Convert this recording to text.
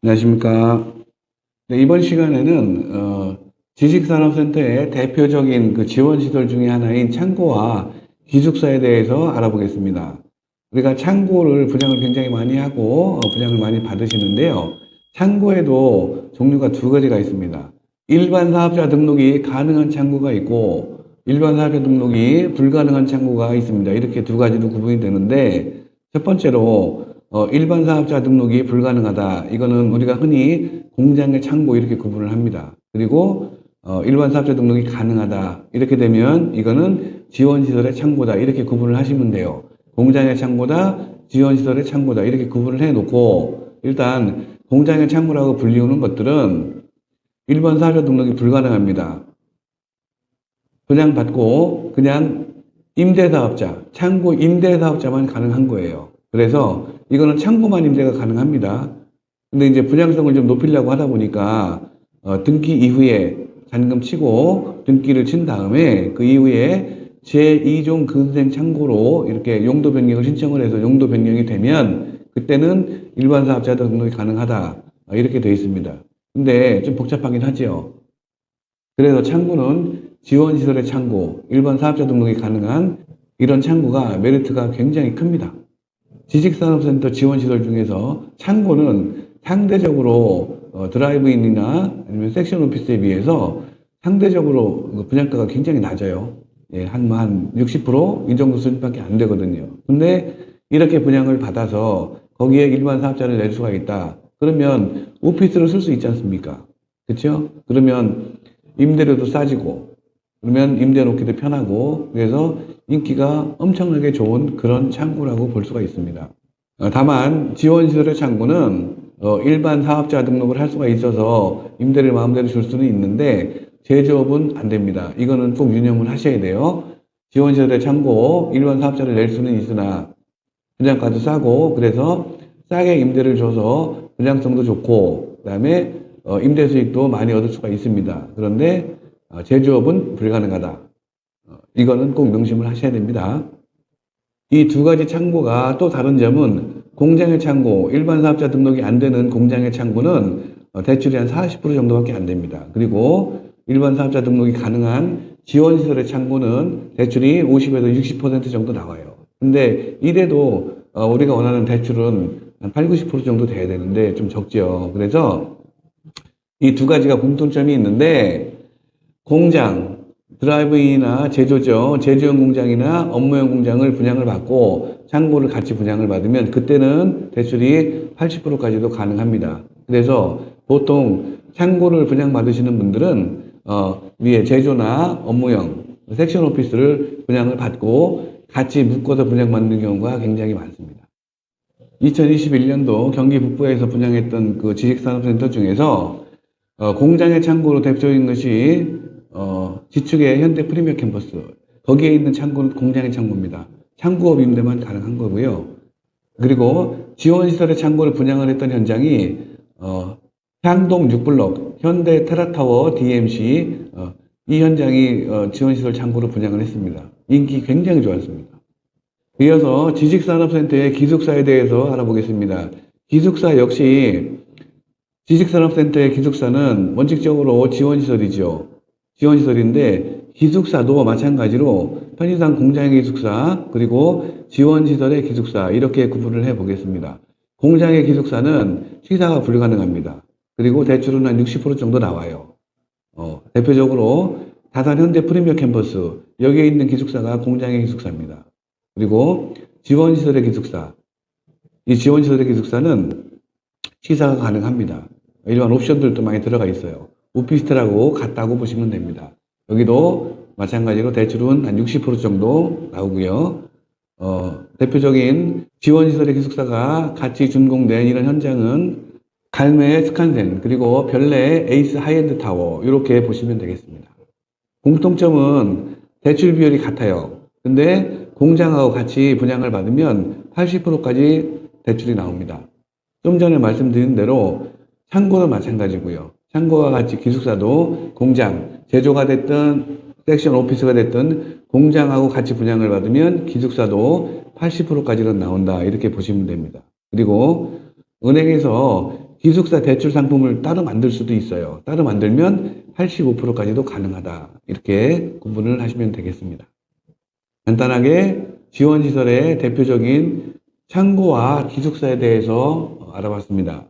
안녕하십니까. 네, 이번 시간에는 지식산업센터의 대표적인 그 지원시설 중에 하나인 창고와 기숙사에 대해서 알아보겠습니다. 우리가 창고를 분양을 굉장히 많이 하고 분양을 많이 받으시는데요. 창고에도 종류가 두 가지가 있습니다. 일반 사업자 등록이 가능한 창고가 있고 일반 사업자 등록이 불가능한 창고가 있습니다. 이렇게 두 가지로 구분이 되는데, 첫 번째로 일반 사업자 등록이 불가능하다. 이거는 우리가 흔히 공장의 창고 이렇게 구분을 합니다. 그리고 일반 사업자 등록이 가능하다. 이렇게 되면 이거는 지원시설의 창고다. 이렇게 구분을 하시면 돼요. 공장의 창고다, 지원시설의 창고다. 이렇게 구분을 해놓고, 일단 공장의 창고라고 불리우는 것들은 일반 사업자 등록이 불가능합니다. 분양받고 그냥 임대사업자, 창고 임대사업자만 가능한 거예요. 그래서 이거는 창고만 임대가 가능합니다. 근데 이제 분양성을 좀 높이려고 하다 보니까 등기 이후에 잔금 치고 등기를 친 다음에 그 이후에 제2종 근생 창고로 이렇게 용도 변경을 신청을 해서 용도 변경이 되면 그때는 일반 사업자 등록이 가능하다. 이렇게 되어 있습니다. 근데 좀 복잡하긴 하죠. 그래서 창고는 지원시설의 창고, 일반 사업자 등록이 가능한 이런 창고가 메리트가 굉장히 큽니다. 지식산업센터 지원시설 중에서 창고는 상대적으로 드라이브인이나 아니면 섹션 오피스에 비해서 상대적으로 분양가가 굉장히 낮아요. 예, 한 60% 이 정도 수준밖에 안 되거든요. 근데 이렇게 분양을 받아서 거기에 일반 사업자를 낼 수가 있다. 그러면 오피스를 쓸 수 있지 않습니까? 그렇죠? 그러면 임대료도 싸지고, 그러면 임대 놓기도 편하고, 그래서 인기가 엄청나게 좋은 그런 창구라고 볼 수가 있습니다. 다만 지원시설의 창구는 일반 사업자 등록을 할 수가 있어서 임대를 마음대로 줄 수는 있는데 제조업은 안 됩니다. 이거는 꼭 유념을 하셔야 돼요. 지원시설의 창고 일반 사업자를 낼 수는 있으나 분양가도 싸고, 그래서 싸게 임대를 줘서 분양성도 좋고, 그 다음에 임대 수익도 많이 얻을 수가 있습니다. 그런데 제조업은 불가능하다. 이거는 꼭 명심을 하셔야 됩니다. 이 두 가지 창고가 또 다른 점은, 공장의 창고, 일반 사업자 등록이 안 되는 공장의 창고는 대출이 한 40% 정도밖에 안 됩니다. 그리고 일반 사업자 등록이 가능한 지원시설의 창고는 대출이 50에서 60% 정도 나와요. 근데 이래도 우리가 원하는 대출은 한 8, 90% 정도 돼야 되는데 좀 적죠. 그래서 이 두 가지가 공통점이 있는데, 공장, 드라이브인이나 제조죠. 제조용 공장이나 업무용 공장을 분양을 받고 창고를 같이 분양을 받으면 그때는 대출이 80%까지도 가능합니다. 그래서 보통 창고를 분양받으시는 분들은 위에 제조나 업무용, 섹션 오피스를 분양을 받고 같이 묶어서 분양받는 경우가 굉장히 많습니다. 2021년도 경기 북부에서 분양했던 그 지식산업센터 중에서 공장의 창고로 대표적인 것이 지축의 현대 프리미어 캠퍼스. 거기에 있는 창고는 공장의 창고입니다. 창고업 임대만 가능한 거고요. 그리고 지원시설의 창고를 분양을 했던 현장이 향동 6블럭 현대 테라타워 DMC 이 현장이 지원시설 창고로 분양을 했습니다. 인기 굉장히 좋았습니다. 이어서 지식산업센터의 기숙사에 대해서 알아보겠습니다. 기숙사 역시 지식산업센터의 기숙사는 원칙적으로 지원시설이죠. 지원시설인데 기숙사도 마찬가지로 편의상 공장의 기숙사 그리고 지원시설의 기숙사 이렇게 구분을 해보겠습니다. 공장의 기숙사는 취사가 불가능합니다. 그리고 대출은 한 60% 정도 나와요. 대표적으로 다산 현대 프리미어 캠퍼스, 여기에 있는 기숙사가 공장의 기숙사입니다. 그리고 지원시설의 기숙사, 이 지원시설의 기숙사는 취사가 가능합니다. 이러한 옵션들도 많이 들어가 있어요. 오피스텔하고 같다고 보시면 됩니다. 여기도 마찬가지로 대출은 한 60% 정도 나오고요. 대표적인 지원시설의 기숙사가 같이 준공된 이런 현장은 갈매의 스칸센, 그리고 별내의 에이스 하이엔드 타워, 이렇게 보시면 되겠습니다. 공통점은 대출 비율이 같아요. 근데 공장하고 같이 분양을 받으면 80%까지 대출이 나옵니다. 좀 전에 말씀드린 대로 창고도 마찬가지고요. 창고와 같이 기숙사도 공장, 제조가 됐든 섹션 오피스가 됐든 공장하고 같이 분양을 받으면 기숙사도 80%까지는 나온다. 이렇게 보시면 됩니다. 그리고 은행에서 기숙사 대출 상품을 따로 만들 수도 있어요. 따로 만들면 85%까지도 가능하다. 이렇게 구분을 하시면 되겠습니다. 간단하게 지원시설의 대표적인 창고와 기숙사에 대해서 알아봤습니다.